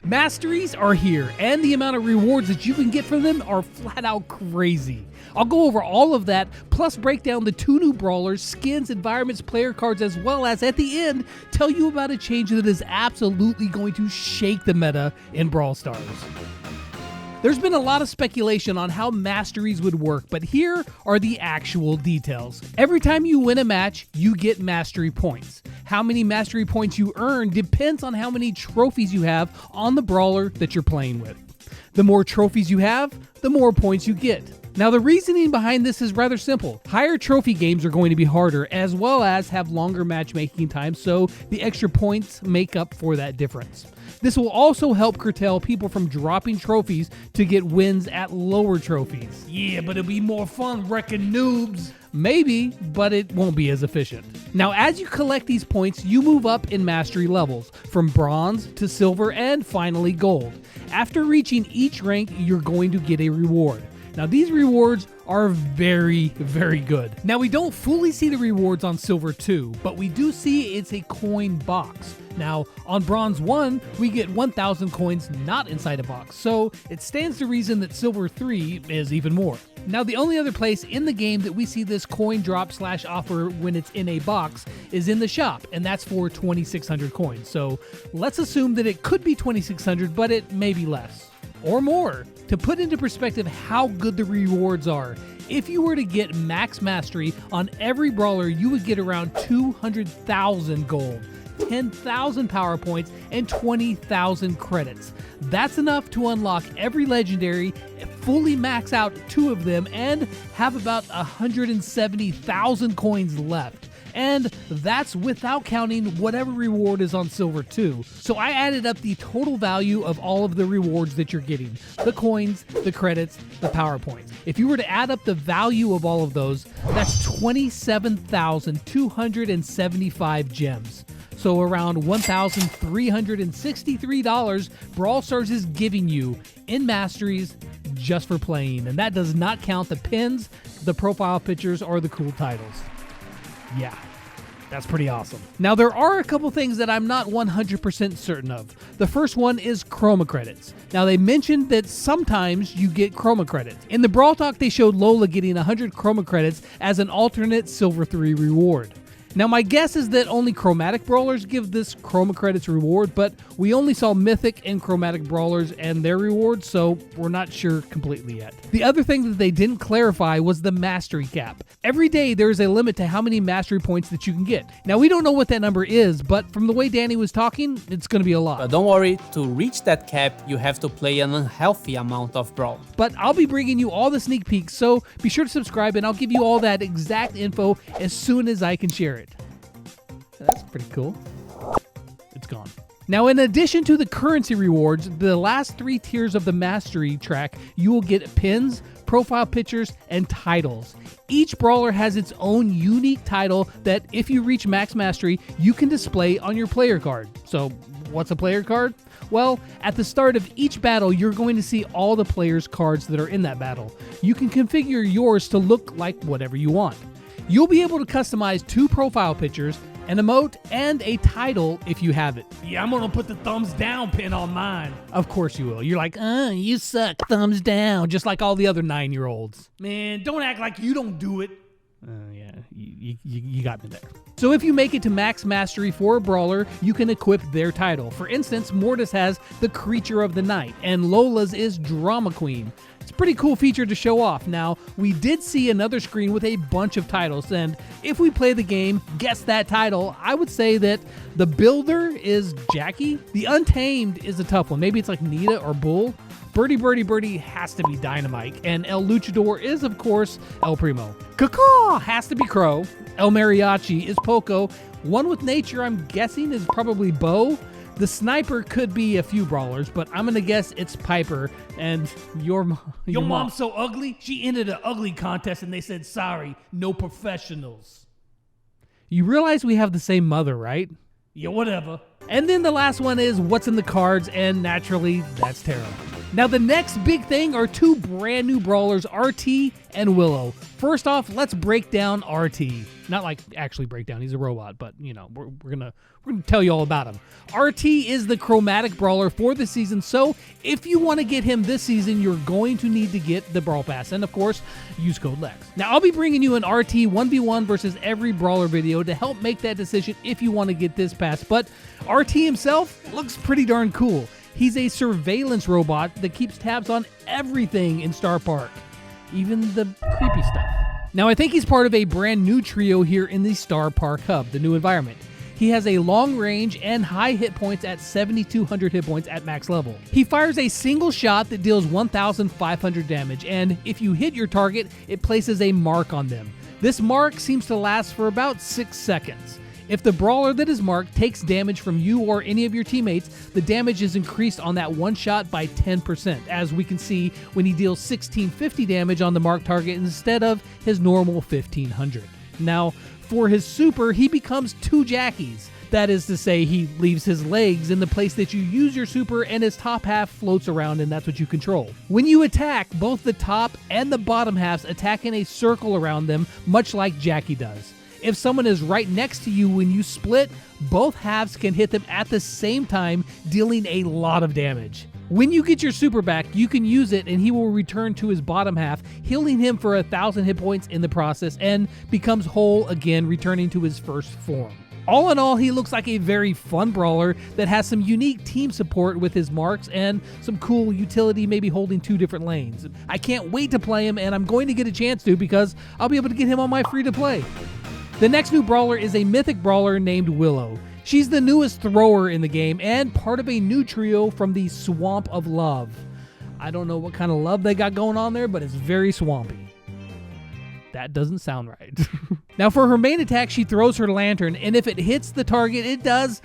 Masteries are here, and the amount of rewards that you can get from them are flat out crazy. I'll go over all of that, plus break down the 2 new brawlers, skins, environments, player cards, as well as, at the end, tell you about a change that is absolutely going to shake the meta in Brawl Stars. There's been a lot of speculation on how masteries would work, but here are the actual details. Every time you win a match, you get mastery points. How many mastery points you earn depends on how many trophies you have on the brawler that you're playing with. The more trophies you have, the more points you get. Now, the reasoning behind this is rather simple. Higher trophy games are going to be harder, as well as have longer matchmaking times, so the extra points make up for that difference. This will also help curtail people from dropping trophies to get wins at lower trophies. Yeah, but it'll be more fun wrecking noobs. Maybe, but it won't be as efficient. Now, as you collect these points, you move up in mastery levels, from bronze to silver and finally gold. After reaching each rank, you're going to get a reward. Now, these rewards are very, very good. Now, we don't fully see the rewards on Silver 2, but we do see it's a coin box. Now, on Bronze 1, we get 1,000 coins not inside a box, so it stands to reason that Silver 3 is even more. Now, the only other place in the game that we see this coin drop / offer when it's in a box is in the shop, and that's for 2,600 coins. So let's assume that it could be 2,600, but it may be less. Or more. To put into perspective how good the rewards are, if you were to get max mastery on every brawler, you would get around 200,000 gold, 10,000 power points, and 20,000 credits. That's enough to unlock every legendary, fully max out 2 of them, and have about 170,000 coins left. And that's without counting whatever reward is on Silver 2. So I added up the total value of all of the rewards that you're getting. The coins, the credits, the power points. If you were to add up the value of all of those, that's 27,275 gems. So around $1,363 Brawl Stars is giving you in masteries just for playing. And that does not count the pins, the profile pictures, or the cool titles. Yeah, that's pretty awesome. Now, there are a couple things that I'm not 100% certain of. The first one is chroma credits. Now, they mentioned that sometimes you get chroma credits. In the Brawl Talk, they showed Lola getting 100 chroma credits as an alternate Silver 3 reward. Now, my guess is that only chromatic brawlers give this chroma credits reward, but we only saw mythic and chromatic brawlers and their rewards, so we're not sure completely yet. The other thing that they didn't clarify was the mastery cap. Every day there is a limit to how many mastery points that you can get. Now, we don't know what that number is, but from the way Danny was talking, it's going to be a lot. But don't worry, to reach that cap, you have to play an unhealthy amount of Brawl. But I'll be bringing you all the sneak peeks, so be sure to subscribe and I'll give you all that exact info as soon as I can share it. That's pretty cool. It's gone. Now, in addition to the currency rewards, the last 3 tiers of the mastery track, you will get pins, profile pictures, and titles. Each brawler has its own unique title that, if you reach max mastery, you can display on your player card. So, what's a player card? Well, at the start of each battle, you're going to see all the players' cards that are in that battle. You can configure yours to look like whatever you want. You'll be able to customize 2 profile pictures, an emote, and a title if you have it. Yeah, I'm gonna put the thumbs down pin on mine. Of course you will. You're like, you suck, thumbs down, just like all the other 9-year-olds. Man, don't act like you don't do it. Yeah, you got me there. So if you make it to max mastery for a brawler, you can equip their title. For instance, Mortis has the Creature of the Night, and Lola's is Drama Queen. It's a pretty cool feature to show off. Now, we did see another screen with a bunch of titles, and if we play the game, guess that title, I would say that the Builder is Jackie. The Untamed is a tough one. Maybe it's like Nita or Bull. Birdie has to be Dynamite, and El Luchador is, of course, El Primo. Caw has to be Crow. El Mariachi is Poco. One with Nature, I'm guessing, is probably Bo. The Sniper could be a few brawlers, but I'm gonna guess it's Piper. And your mom's so ugly, she entered an ugly contest and they said, sorry, no professionals. You realize we have the same mother, right? Yeah, whatever. And then the last one is what's in the cards, and naturally, that's Tara. Now the next big thing are two brand new brawlers, RT and Willow. First off, let's break down RT. Not like actually break down, he's a robot, but you know, we're gonna tell you all about him. RT is the chromatic brawler for the season, so if you want to get him this season, you're going to need to get the Brawl Pass, and of course, use code LEX. Now I'll be bringing you an RT 1v1 versus every brawler video to help make that decision if you want to get this pass, but RT himself looks pretty darn cool. He's a surveillance robot that keeps tabs on everything in Star Park, even the creepy stuff. Now, I think he's part of a brand new trio here in the Star Park Hub, the new environment. He has a long range and high hit points at 7,200 hit points at max level. He fires a single shot that deals 1,500 damage, and if you hit your target, it places a mark on them. This mark seems to last for about 6 seconds. If the brawler that is marked takes damage from you or any of your teammates, the damage is increased on that one shot by 10%, as we can see when he deals 1,650 damage on the marked target instead of his normal 1,500. Now, for his super, he becomes 2 Jackies. That is to say, he leaves his legs in the place that you use your super, and his top half floats around, and that's what you control. When you attack, both the top and the bottom halves attack in a circle around them, much like Jackie does. If someone is right next to you when you split, both halves can hit them at the same time, dealing a lot of damage. When you get your super back, you can use it and he will return to his bottom half, healing him for 1,000 hit points in the process, and becomes whole again, returning to his first form. All in all, he looks like a very fun brawler that has some unique team support with his marks and some cool utility, maybe holding 2 different lanes. I can't wait to play him, and I'm going to get a chance to because I'll be able to get him on my free-to-play. The next new brawler is a mythic brawler named Willow. She's the newest thrower in the game and part of a new trio from the Swamp of Love. I don't know what kind of love they got going on there, but it's very swampy. That doesn't sound right. Now for her main attack, she throws her lantern, and if it hits the target, it does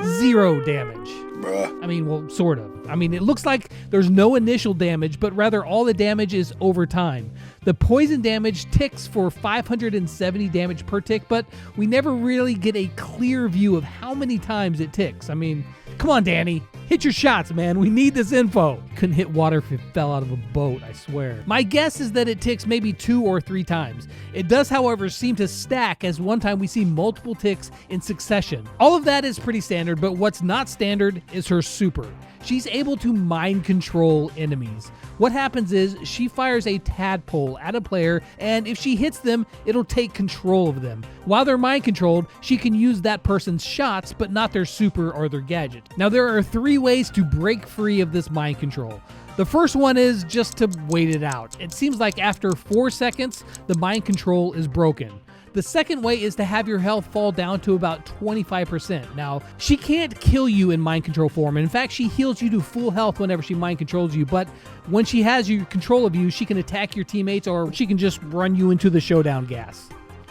0 damage. I mean, well, sort of. I mean, it looks like there's no initial damage, but rather all the damage is over time. The poison damage ticks for 570 damage per tick, but we never really get a clear view of how many times it ticks. I mean, come on, Danny. Hit your shots, man. We need this info. Couldn't hit water if it fell out of a boat, I swear. My guess is that it ticks maybe 2 or 3 times. It does, however, seem to stack, as one time we see multiple ticks in succession. All of that is pretty standard, but what's not standard is her super. She's able to mind control enemies. What happens is she fires a tadpole at a player, and if she hits them, it'll take control of them. While they're mind controlled, she can use that person's shots, but not their super or their gadget. Now there are 3 ways to break free of this mind control. The first one is just to wait it out. It seems like after 4 seconds, the mind control is broken. The second way is to have your health fall down to about 25%. Now, she can't kill you in mind control form. In fact, she heals you to full health whenever she mind controls you, but when she has your control of you, she can attack your teammates or she can just run you into the showdown gas.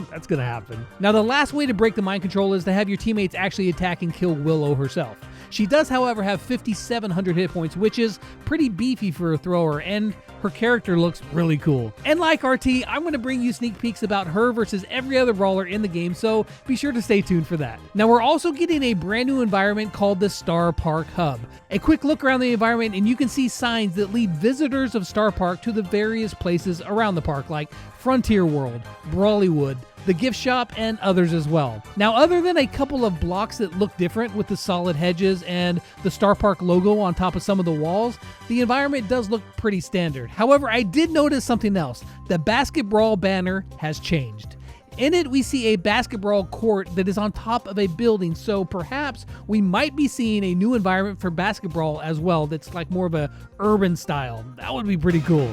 That's gonna happen. Now, the last way to break the mind control is to have your teammates actually attack and kill Willow herself. She does, however, have 5,700 hit points, which is pretty beefy for a thrower, and her character looks really cool. And like RT, I'm going to bring you sneak peeks about her versus every other brawler in the game, so be sure to stay tuned for that. Now, we're also getting a brand new environment called the Star Park Hub. A quick look around the environment and you can see signs that lead visitors of Star Park to the various places around the park, like Frontier World, Brawlywood, the gift shop, and others as well. Now, other than a couple of blocks that look different with the solid hedges and the Star Park logo on top of some of the walls, the environment does look pretty standard. However, I did notice something else. The Basket Brawl banner has changed. In it, we see a basketball court that is on top of a building, so perhaps we might be seeing a new environment for basketball as well that's like more of a urban style. That would be pretty cool.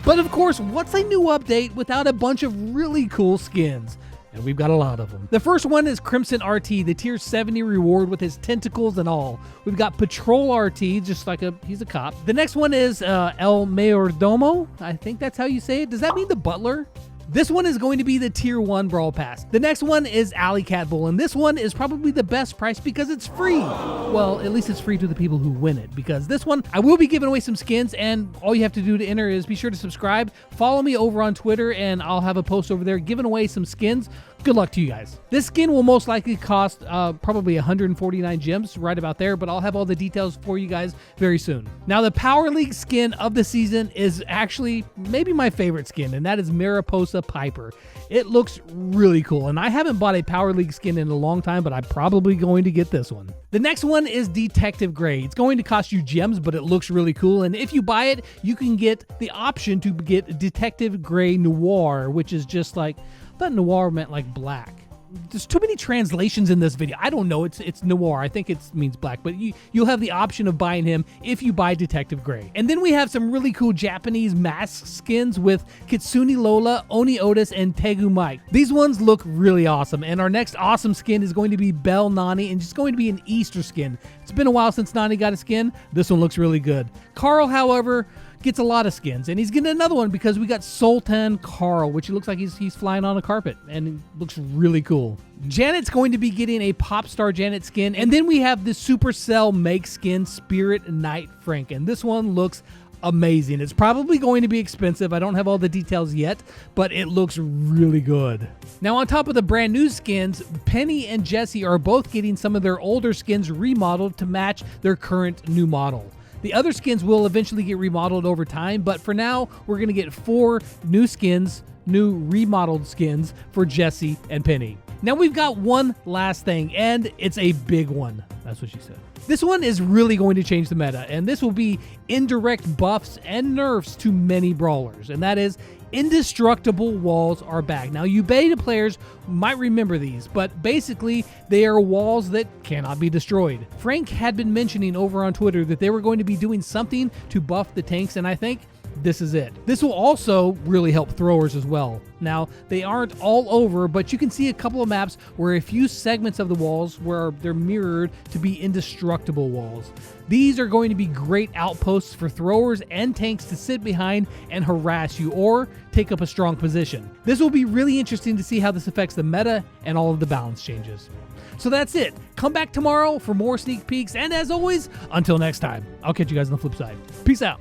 But of course, what's a new update without a bunch of really cool skins? And we've got a lot of them. The first one is Crimson RT, the tier 70 reward with his tentacles and all. We've got Patrol RT, just like he's a cop. The next one is El Mayordomo. I think that's how you say it. Does that mean the butler? This one is going to be the tier 1 Brawl Pass. The next one is Alley Cat Bull, and this one is probably the best price because it's free. Well, at least it's free to the people who win it, because this one, I will be giving away some skins, and all you have to do to enter is be sure to subscribe, follow me over on Twitter, and I'll have a post over there giving away some skins. Good luck to you guys. This skin will most likely cost probably 149 gems, right about there, but I'll have all the details for you guys very soon. Now, the Power League skin of the season is actually maybe my favorite skin, and that is Mariposa Piper. It looks really cool, and I haven't bought a Power League skin in a long time, but I'm probably going to get this one. The next one is Detective Gray. It's going to cost you gems, but it looks really cool, and if you buy it, you can get the option to get Detective Gray Noir, which is just like, I thought noir meant like black. There's too many translations in this video. I don't know. It's noir. I think it means black, but you'll have the option of buying him if you buy Detective Gray. And then we have some really cool Japanese mask skins with Kitsune Lola, Oni Otis, and Tegu Mike. These ones look really awesome. And our next awesome skin is going to be Belle Nani, and it's going to be an Easter skin. It's been a while since Nani got a skin. This one looks really good. Carl, however, gets a lot of skins, and he's getting another one because we got Sultan Carl, which looks like he's flying on a carpet, and it looks really cool. Janet's going to be getting a Pop Star Janet skin, and then we have the Supercell Make skin Spirit Knight Frank, and this one looks amazing. It's probably going to be expensive. I don't have all the details yet, but it looks really good. Now, on top of the brand new skins, Penny and Jessie are both getting some of their older skins remodeled to match their current new model. The other skins will eventually get remodeled over time, but for now, we're going to get 4 new skins, new remodeled skins for Jessie and Penny. Now we've got one last thing, and it's a big one. That's what she said. This one is really going to change the meta, and this will be indirect buffs and nerfs to many brawlers, and that is indestructible walls are back. Now, you beta players might remember these, but basically they are walls that cannot be destroyed. Frank had been mentioning over on Twitter that they were going to be doing something to buff the tanks, and I think this is it. This will also really help throwers as well. Now, they aren't all over, but you can see a couple of maps where a few segments of the walls where they're mirrored to be indestructible walls. These are going to be great outposts for throwers and tanks to sit behind and harass you or take up a strong position. This will be really interesting to see how this affects the meta and all of the balance changes. So that's it. Come back tomorrow for more sneak peeks, and as always, until next time, I'll catch you guys on the flip side. Peace out.